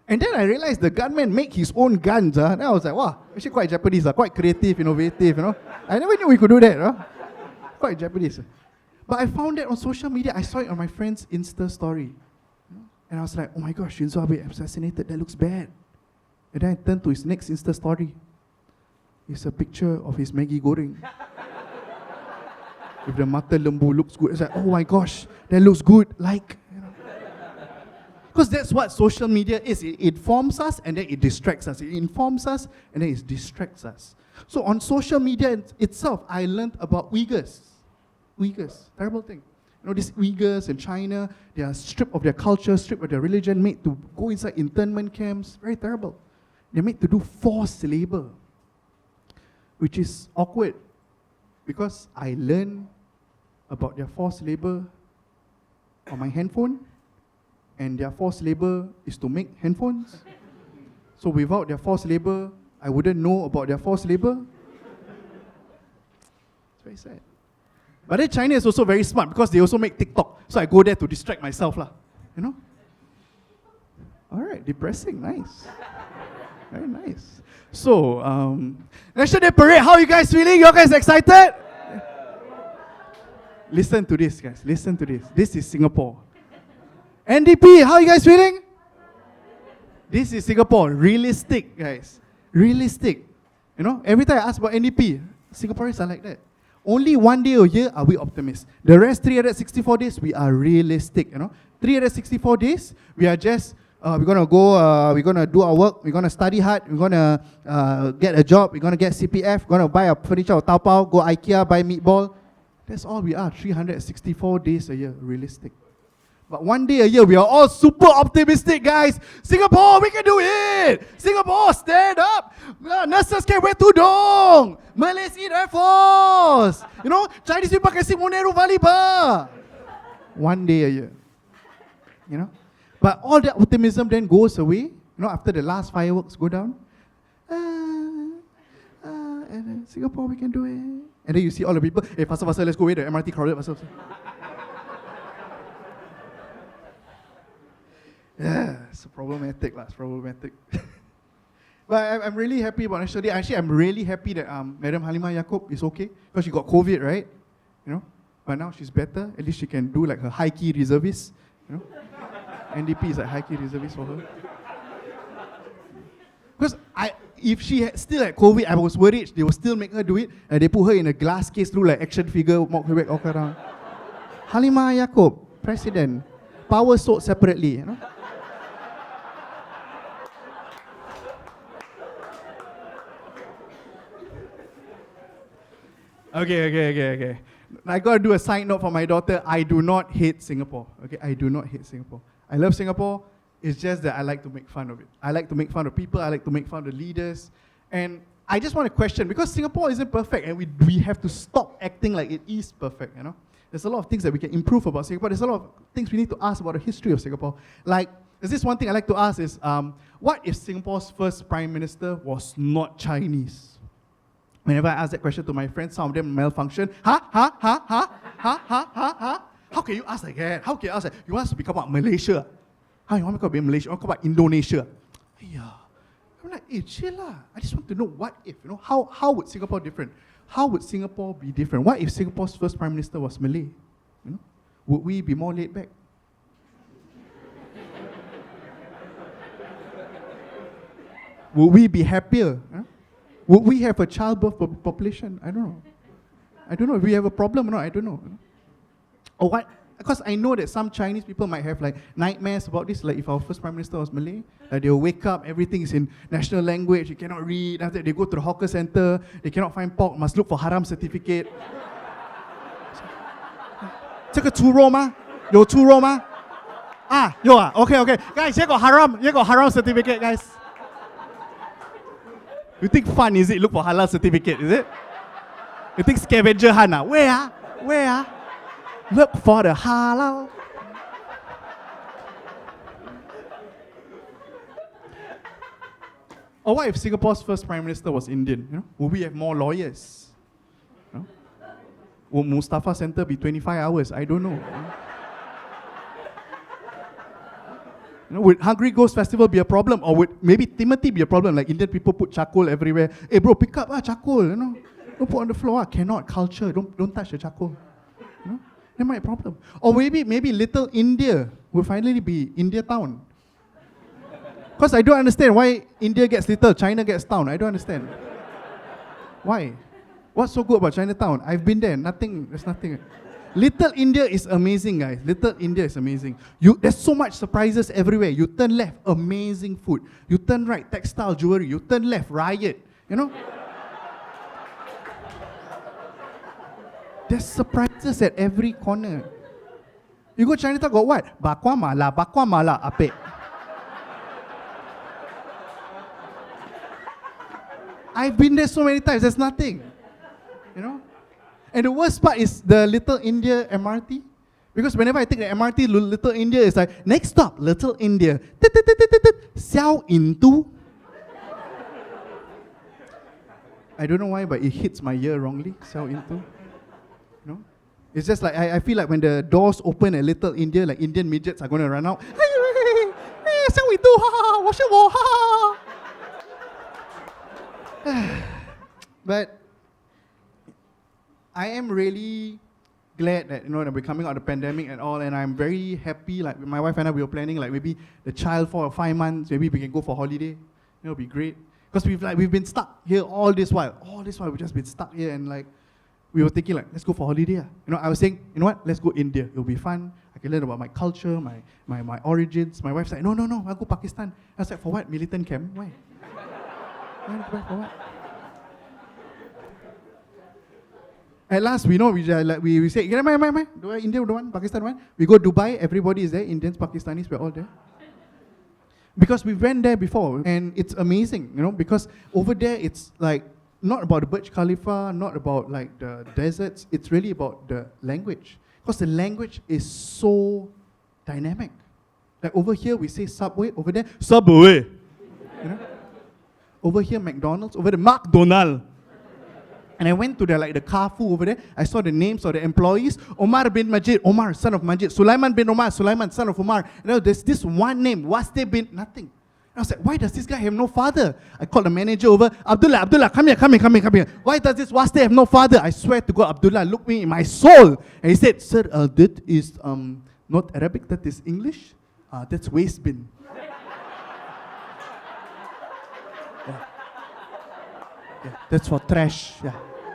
And then I realized the gunman make his own guns. Then I was like, wow, actually quite Japanese, quite creative, innovative, I never knew we could do that. Quite Japanese. But I found that on social media. I saw it on my friend's Insta story. And I was like, oh my gosh, Shinzo Abe assassinated, that looks bad. And then I turned to his next Insta story. It's a picture of his Maggi goreng. If the mata lembu looks good, it's like, oh my gosh, that looks good. Because that's what social media is. It informs us and then it distracts us. It informs us and then it distracts us. So on social media itself, I learned about Uyghurs. Terrible thing. These Uyghurs in China, they are stripped of their culture, stripped of their religion, made to go inside internment camps. Very terrible. They're made to do forced labor, which is awkward because I learned about their forced labor on my handphone, and their forced labor is to make handphones. So without their forced labor, I wouldn't know about their forced labor. It's very sad. But then China is also very smart because they also make TikTok. So I go there to distract myself, Alright, depressing, nice. Very nice. So, National Day Parade, how are you guys feeling? You guys excited? Listen to this, guys. Listen to this. This is Singapore. NDP, how are you guys feeling? This is Singapore. Realistic, guys. Realistic. Every time I ask about NDP, Singaporeans are like that. Only one day a year are we optimists. The rest 364 days, we are realistic. 364 days, we are just, we're going to go, we're going to do our work, we're going to study hard, we're going to get a job, we're going to get CPF, we're going to buy a furniture or Taobao, go IKEA, buy meatball. That's all we are, 364 days a year, realistic. But one day a year, we are all super optimistic, guys. Singapore, we can do it. Singapore, stand up. Nurses can wear tudung. Malays eat Air Force. Chinese people can sing Moneru Valiba. One day a year. But all that optimism then goes away. After the last fireworks go down. And then Singapore, we can do it. And then you see all the people, hey, faster, let's go away, the MRT crowded, faster. Yeah, it's problematic. It's problematic. But I'm really happy about National Day. Actually, I'm really happy that Madam Halimah Yacob is okay because she got COVID, right? But now she's better. At least she can do like her high key reservist. NDP is like high key reservist for her. Because if she still had COVID, I was worried they will still make her do it, and they put her in a glass case, look like action figure, walk her back, walk around. Halimah Yacob, president, power sold separately. Okay. I gotta do a side note for my daughter. I do not hate Singapore. Okay, I do not hate Singapore. I love Singapore. It's just that I like to make fun of it. I like to make fun of people. I like to make fun of the leaders. And I just want to question, because Singapore isn't perfect, and we have to stop acting like it is perfect. There's a lot of things that we can improve about Singapore. There's a lot of things we need to ask about the history of Singapore. Like, there's this one thing I like to ask is, what if Singapore's first Prime Minister was not Chinese? Whenever I ask that question to my friends, some of them malfunction. How can you ask like that? How can you ask like, you want us to become what, Malaysia? You want me to be Malaysia? You want to become Indonesia? Yeah. I'm like, hey, chill lah. I just want to know what if, how would Singapore different? How would Singapore be different? What if Singapore's first Prime Minister was Malay? Would we be more laid back? Would we be happier? Would we have a childbirth population? I don't know. If we have a problem or not, I don't know. Or what? Because I know that some Chinese people might have like nightmares about this. Like if our first Prime Minister was Malay, they'll wake up, everything is in national language, you cannot read. After that, they go to the hawker center, they cannot find pork, must look for haram certificate. 这个猪肉吗？有猪肉吗？有啊 Okay. Guys, you got haram certificate, guys. You think fun is it? Look for halal certificate, is it? You think scavenger hunt? Where? Look for the halal. Or what if Singapore's first Prime Minister was Indian? Would we have more lawyers? Will Mustafa Center be 25 hours? I don't know. Would Hungry Ghost Festival be a problem? Or would maybe Timothy be a problem? Like Indian people put charcoal everywhere. Hey bro, pick up charcoal, Don't put on the floor. Cannot, culture. Don't touch the charcoal. That might be a problem. Or maybe Little India will finally be India town. Because I don't understand why India gets little, China gets town. I don't understand. Why? What's so good about Chinatown? I've been there. There's nothing. Little India is amazing, guys. Little India is amazing. There's so much surprises everywhere. You turn left, amazing food. You turn right, textile jewelry. You turn left, riot. There's surprises at every corner. You go Chinatown, got what? Bakwa mala, ape. I've been there so many times, there's nothing. And the worst part is the Little India MRT. Because whenever I take the MRT, Little India is like, next stop, Little India. Xiao Intu. I don't know why, but it hits my ear wrongly, Xiao Intu. It's just like, I feel like when the doors open at Little India, like Indian midgets are going to run out. Xiao Intu, ha. But I am really glad that that we're coming out of the pandemic and all, and I'm very happy. Like my wife and I, we were planning like maybe the child 4 or 5 months, maybe we can go for holiday. It'll be great because we've been stuck here all this while. We've just been stuck here, and like we were thinking like, let's go for holiday. I was saying, let's go India. It'll be fun. I can learn about my culture, my origins. My wife's like, no, I'll go Pakistan. I was like, for what? Militant camp? Why? For what? At last, we say, India don't want, Pakistan one. We go Dubai, everybody is there, Indians, Pakistanis, we're all there. Because we went there before, and it's amazing, because over there it's like, not about the Burj Khalifa, not about like the deserts, it's really about the language. Because the language is so dynamic. Like over here, we say Subway, over there, Subway. Over here, McDonald's, over there, McDonald. And I went to the Carrefour over there. I saw the names of the employees. Omar bin Majid, Omar, son of Majid. Sulaiman bin Omar, Sulaiman, son of Omar. There's this one name, Waste bin nothing. And I was like, why does this guy have no father? I called the manager over. Abdullah, come here. Why does this Waste have no father? I swear to God, Abdullah looked me in my soul. And he said, sir, that is not Arabic, that is English. That's waste bin. Yeah, that's for trash. Yeah,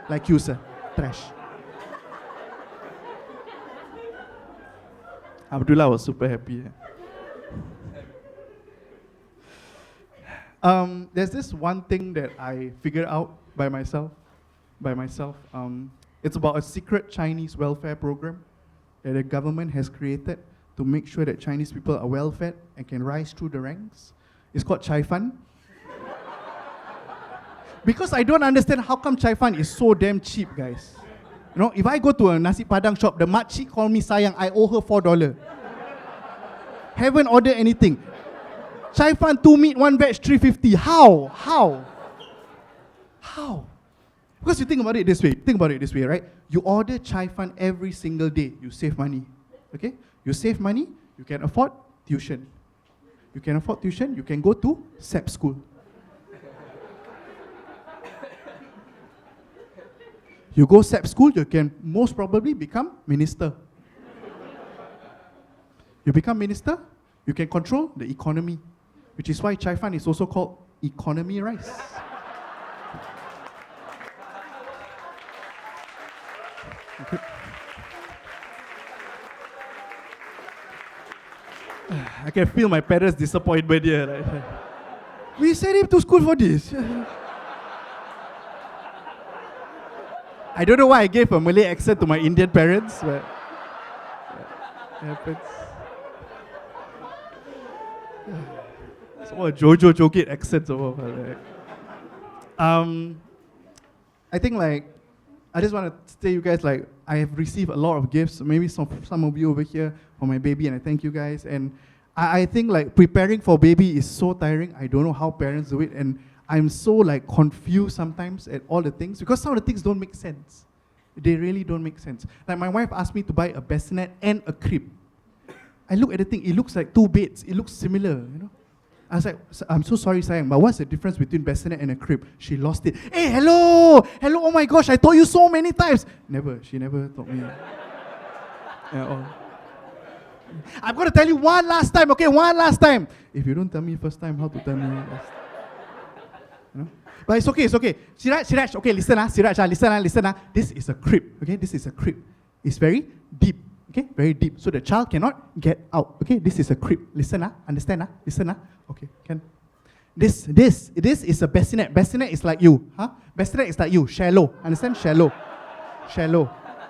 like you, sir. Trash. Abdullah was super happy. There's this one thing that I figured out by myself. It's about a secret Chinese welfare program that the government has created to make sure that Chinese people are well fed and can rise through the ranks. It's called Chai Fan. Because I don't understand how come Chai Fan is so damn cheap, guys. If I go to a nasi padang shop, the makcik call me sayang, I owe her $4. Haven't ordered anything. Chai Fan 2 meat, 1 veg, 350. How? Because you think about it this way, right? You order Chai Fan every single day, you save money. Okay? You save money, you can afford tuition. You can afford tuition, you can go to SEP school. You go SEP school, you can most probably become minister. You become minister, you can control the economy, which is why Chai Fan is also called economy rice. Okay. I can feel my parents' disappointment here. Right? We sent him to school for this. I don't know why I gave a Malay accent to my Indian parents, but it happens. It's all a Jojo Jogate accent. I think I just want to say you guys I have received a lot of gifts. Maybe some of you over here for my baby, and I thank you guys. And I think preparing for baby is so tiring. I don't know how parents do it, and I'm so confused sometimes at all the things because some of the things don't make sense. They really don't make sense. Like my wife asked me to buy a bassinet and a crib. I look at the thing, it looks like two beds. It looks similar, you know. I was like, I'm so sorry, sayang, but what's the difference between bassinet and a crib? She lost it. Hey, hello, oh my gosh, I told you so many times. She never told me at all. I'm going to tell you one last time, okay, one last time. If you don't tell me first time, how to tell me last? You know? But it's okay. Siraj, okay, listen, Siraj, listen. This is a crib, okay, this is a crib. It's very deep. Okay, very deep. So the child cannot get out. Okay, this is a crib. Listen, understand, listen, okay, can. This is a bassinet. Bassinet is like you, huh? Bassinet is like you, shallow. Understand? Shallow.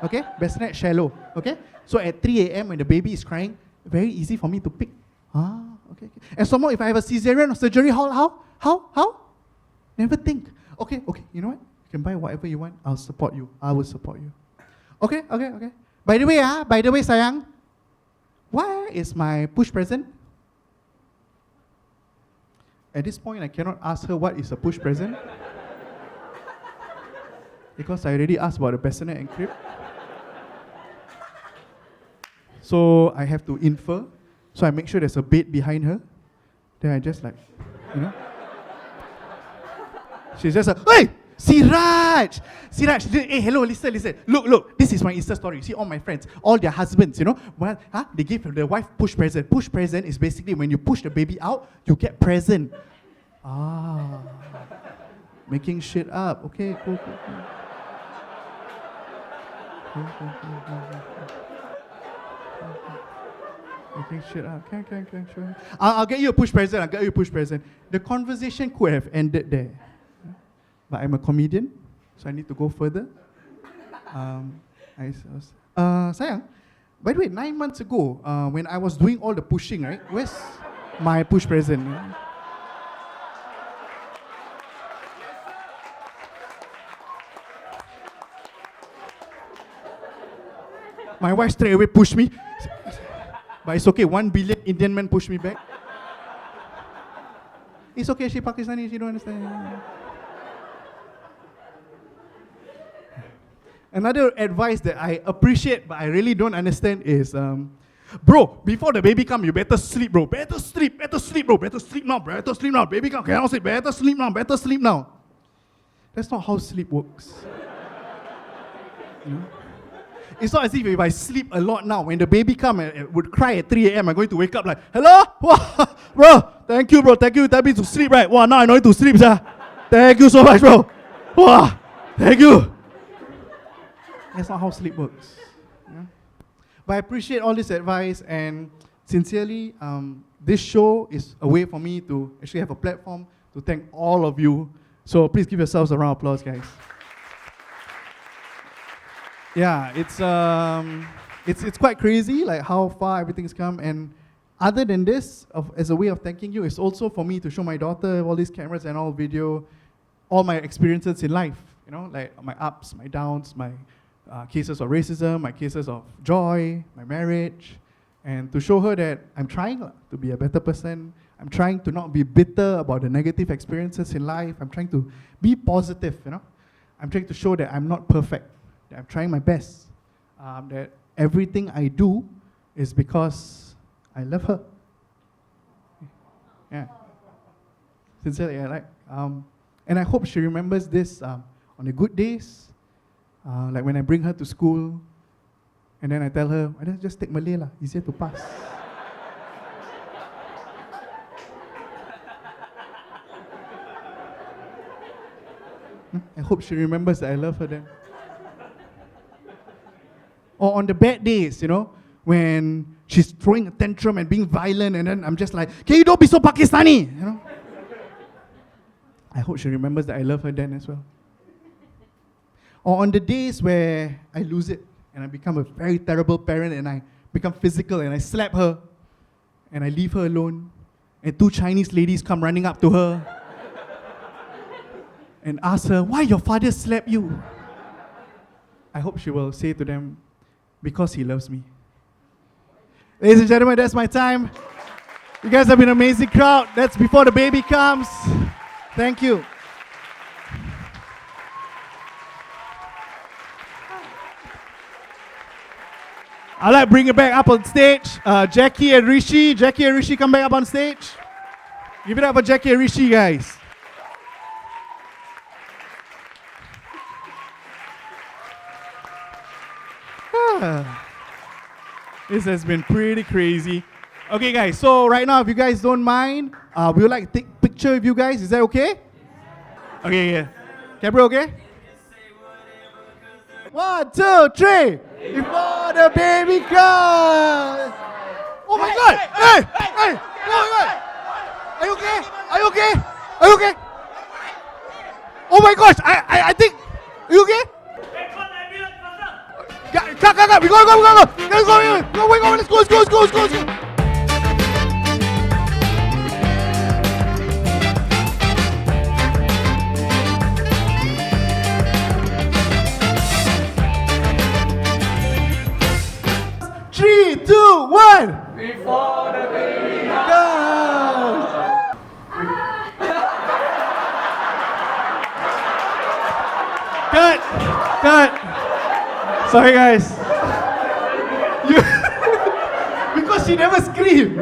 Okay, bassinet shallow. Okay. So at 3 a.m. when the baby is crying, very easy for me to pick. Okay. And some more, if I have a cesarean or surgery, how? Never think. Okay. You know what? You can buy whatever you want. I'll support you. I will support you. Okay. By the way, sayang, where is my push present? At this point, I cannot ask her what is a push present. Because I already asked about the bassinet and crib. So I have to infer. So I make sure there's a bed behind her. Then I just like, you know. She's just like, hey! Siraj, hey, hello, listen. Look, this is my Insta story. You see all my friends, all their husbands, you know, they give their wife push present. Push present is basically when you push the baby out, you get present. Making shit up. Okay, cool. Making shit up. Can, sure. I'll get you a push present. The conversation could have ended there. But I'm a comedian, so I need to go further. Sayang, by the way, 9 months ago, when I was doing all the pushing, right? Where's my push present? My wife straight away pushed me. But it's okay, 1 billion Indian men pushed me back. It's okay, she Pakistani, she don't understand. Another advice that I appreciate but I really don't understand is, bro, before the baby come, you better sleep, bro. Better sleep, bro. Better sleep now. Baby come, cannot sleep. Better sleep now. That's not how sleep works. You know? It's not as if I sleep a lot now, when the baby come and would cry at 3 a.m., I'm going to wake up like, hello? Wow, bro, thank you. Tell me to sleep, right? Wow, now I know to sleep, sir. Thank you so much, bro. Wow, thank you. That's not how sleep works. Yeah? But I appreciate all this advice, and sincerely, this show is a way for me to actually have a platform to thank all of you. So please give yourselves a round of applause, guys. Yeah, it's quite crazy, like how far everything's come. And other than this, as a way of thanking you, it's also for me to show my daughter all these cameras and all video, all my experiences in life. You know, like my ups, my downs, my cases of racism, my cases of joy, my marriage, and to show her that I'm trying to be a better person. I'm trying to not be bitter about the negative experiences in life. I'm trying to be positive, you know. I'm trying to show that I'm not perfect, that I'm trying my best, that everything I do is because I love her. Yeah. Sincerely, and I hope she remembers this on the good days, like when I bring her to school, and then I tell her, just take Malay lah, easier to pass. I hope she remembers that I love her then. Or on the bad days, you know, when she's throwing a tantrum and being violent, and then I'm just like, can you don't be so Pakistani, you know? I hope she remembers that I love her then as well. Or on the days where I lose it and I become a very terrible parent and I become physical and I slap her and I leave her alone and 2 Chinese ladies come running up to her and ask her, why your father slapped you? I hope she will say to them, because he loves me. Ladies and gentlemen, that's my time. You guys have been an amazing crowd. That's before the baby comes. Thank you. I'd like to bring it back up on stage. Jackie and Rishi. Jackie and Rishi, come back up on stage. Give it up for Jackie and Rishi, guys. This has been pretty crazy. Okay, guys, so right now, if you guys don't mind, we would like to take a picture with you guys. Is that okay? Okay, yeah. Camera, okay? 1, 2, 3. Before the baby comes. Oh my God! Hey! Hey! Oh my God! Are you okay? Are you okay? Are you okay? Oh my gosh! I think. Are you okay? Cut! We go! Let's go! Let's go! 3, 2, 1. Before the baby comes. Cut. Sorry, guys. Because she never screamed.